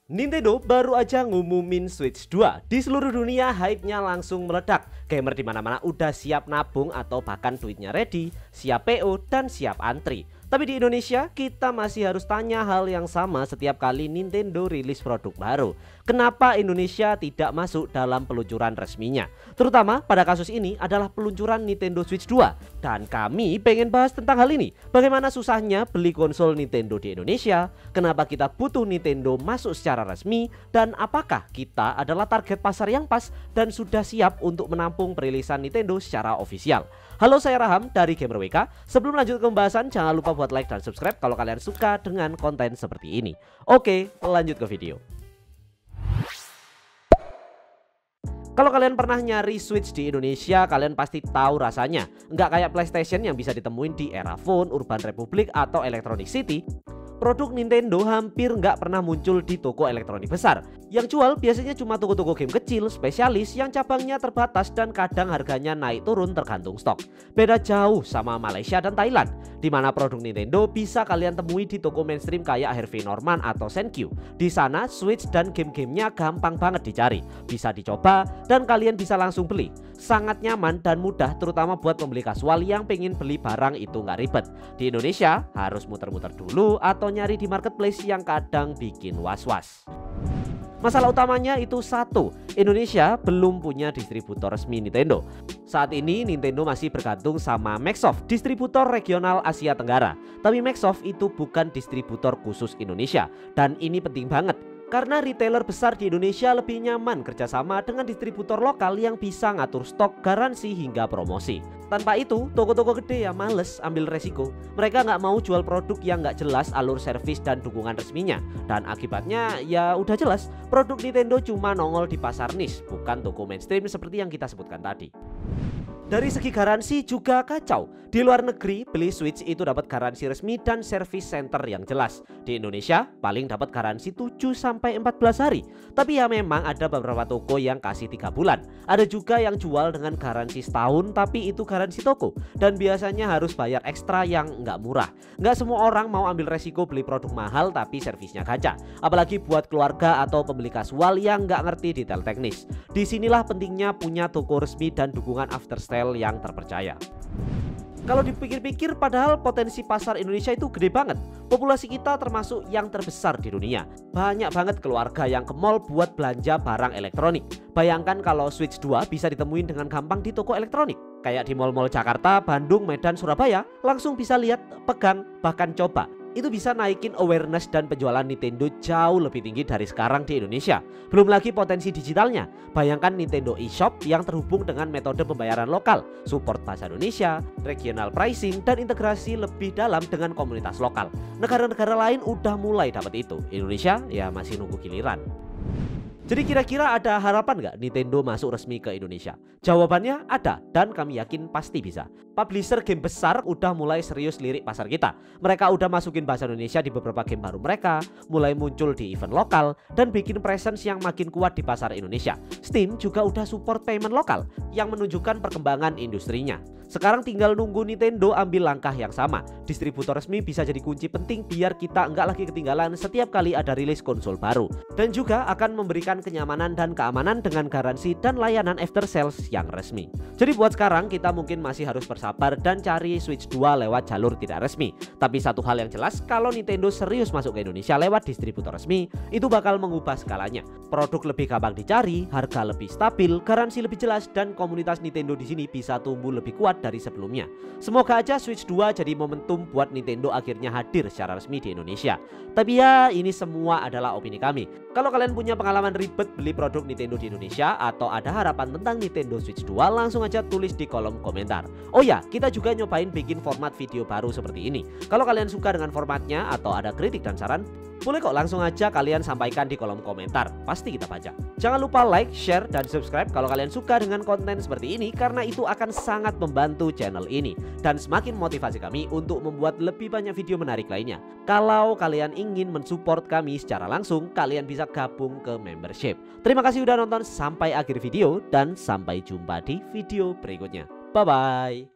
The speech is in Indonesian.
Nintendo baru aja ngumumin Switch 2. Di seluruh dunia hype-nya langsung meledak. Gamer di mana-mana udah siap nabung atau bahkan duitnya ready, siap PO dan siap antri. Tapi di Indonesia kita masih harus tanya hal yang sama setiap kali Nintendo rilis produk baru. Kenapa Indonesia tidak masuk dalam peluncuran resminya? Terutama pada kasus ini adalah peluncuran Nintendo Switch 2. Dan kami pengen bahas tentang hal ini. Bagaimana susahnya beli konsol Nintendo di Indonesia? Kenapa kita butuh Nintendo masuk secara resmi? Dan apakah kita adalah target pasar yang pas dan sudah siap untuk menampung perilisan Nintendo secara ofisial? Halo, saya Raham dari Gamer WK. Sebelum lanjut ke pembahasan, jangan lupa buat like dan subscribe kalau kalian suka dengan konten seperti ini. Oke, lanjut ke video. Kalau kalian pernah nyari Switch di Indonesia, kalian pasti tahu rasanya. Nggak kayak PlayStation yang bisa ditemuin di Erafone, Urban Republic, atau Electronic City. Produk Nintendo hampir nggak pernah muncul di toko elektronik besar. Yang jual biasanya cuma toko-toko game kecil, spesialis yang cabangnya terbatas dan kadang harganya naik turun tergantung stok. Beda jauh sama Malaysia dan Thailand, di mana produk Nintendo bisa kalian temui di toko mainstream kayak Harvey Norman atau Senkyu. Di sana Switch dan game-gamenya gampang banget dicari, bisa dicoba dan kalian bisa langsung beli. Sangat nyaman dan mudah, terutama buat pembeli kasual yang pengen beli barang itu nggak ribet. Di Indonesia harus muter-muter dulu atau nyari di marketplace yang kadang bikin was-was. Masalah utamanya itu satu, Indonesia belum punya distributor resmi Nintendo. Saat ini Nintendo masih bergantung sama Microsoft, distributor regional Asia Tenggara. Tapi Microsoft itu bukan distributor khusus Indonesia. Dan ini penting banget, karena retailer besar di Indonesia lebih nyaman kerjasama dengan distributor lokal yang bisa ngatur stok, garansi, hingga promosi. Tanpa itu, toko-toko gede ya males ambil resiko. Mereka nggak mau jual produk yang nggak jelas alur servis dan dukungan resminya. Dan akibatnya ya udah jelas, produk Nintendo cuma nongol di pasar niche, bukan toko mainstream seperti yang kita sebutkan tadi. Dari segi garansi juga kacau. Di luar negeri beli Switch itu dapat garansi resmi dan service center yang jelas. Di Indonesia paling dapat garansi 7-14 hari. Tapi ya memang ada beberapa toko yang kasih 3 bulan. Ada juga yang jual dengan garansi setahun tapi itu garansi toko. Dan biasanya harus bayar ekstra yang nggak murah. Nggak semua orang mau ambil resiko beli produk mahal tapi servisnya gacha. Apalagi buat keluarga atau pembeli kasual yang nggak ngerti detail teknis. Disinilah pentingnya punya toko resmi dan dukungan after sale yang terpercaya. Kalau dipikir-pikir, padahal potensi pasar Indonesia itu gede banget. Populasi kita termasuk yang terbesar di dunia. Banyak banget keluarga yang ke mall buat belanja barang elektronik. Bayangkan kalau Switch 2 bisa ditemuin dengan gampang di toko elektronik. Kayak di mall-mall Jakarta, Bandung, Medan, Surabaya, langsung bisa lihat, pegang, bahkan coba. Itu bisa naikin awareness dan penjualan Nintendo jauh lebih tinggi dari sekarang di Indonesia. Belum lagi potensi digitalnya. Bayangkan Nintendo eShop yang terhubung dengan metode pembayaran lokal, support bahasa Indonesia, regional pricing, dan integrasi lebih dalam dengan komunitas lokal. Negara-negara lain udah mulai dapat itu. Indonesia ya masih nunggu giliran. Jadi kira-kira ada harapan nggak Nintendo masuk resmi ke Indonesia? Jawabannya ada, dan kami yakin pasti bisa. Publisher game besar udah mulai serius lirik pasar kita. Mereka udah masukin bahasa Indonesia di beberapa game baru mereka, mulai muncul di event lokal, dan bikin presence yang makin kuat di pasar Indonesia. Steam juga udah support payment lokal, yang menunjukkan perkembangan industrinya. Sekarang tinggal nunggu Nintendo ambil langkah yang sama. Distributor resmi bisa jadi kunci penting biar kita nggak lagi ketinggalan setiap kali ada rilis konsol baru. Dan juga akan memberikan kenyamanan dan keamanan dengan garansi dan layanan after sales yang resmi. Jadi buat sekarang kita mungkin masih harus bersabar dan cari Switch 2 lewat jalur tidak resmi. Tapi satu hal yang jelas, kalau Nintendo serius masuk ke Indonesia lewat distributor resmi, itu bakal mengubah skalanya. Produk lebih gampang dicari, harga lebih stabil, garansi lebih jelas, dan komunitas Nintendo di sini bisa tumbuh lebih kuat dari sebelumnya. Semoga aja Switch 2 jadi momentum buat Nintendo akhirnya hadir secara resmi di Indonesia. Tapi ya ini semua adalah opini kami. Kalau kalian punya pengalaman ribet beli produk Nintendo di Indonesia atau ada harapan tentang Nintendo Switch 2, langsung aja tulis di kolom komentar. Oh ya, kita juga nyobain bikin format video baru seperti ini. Kalau kalian suka dengan formatnya atau ada kritik dan saran, boleh kok langsung aja kalian sampaikan di kolom komentar. Pasti kita baca. Jangan lupa like, share, dan subscribe kalau kalian suka dengan konten seperti ini, karena itu akan sangat membantu channel ini dan semakin motivasi kami untuk membuat lebih banyak video menarik lainnya. Kalau kalian ingin mensupport kami secara langsung, kalian bisa gabung ke membership. Terima kasih udah nonton sampai akhir video dan sampai jumpa di video berikutnya. Bye bye.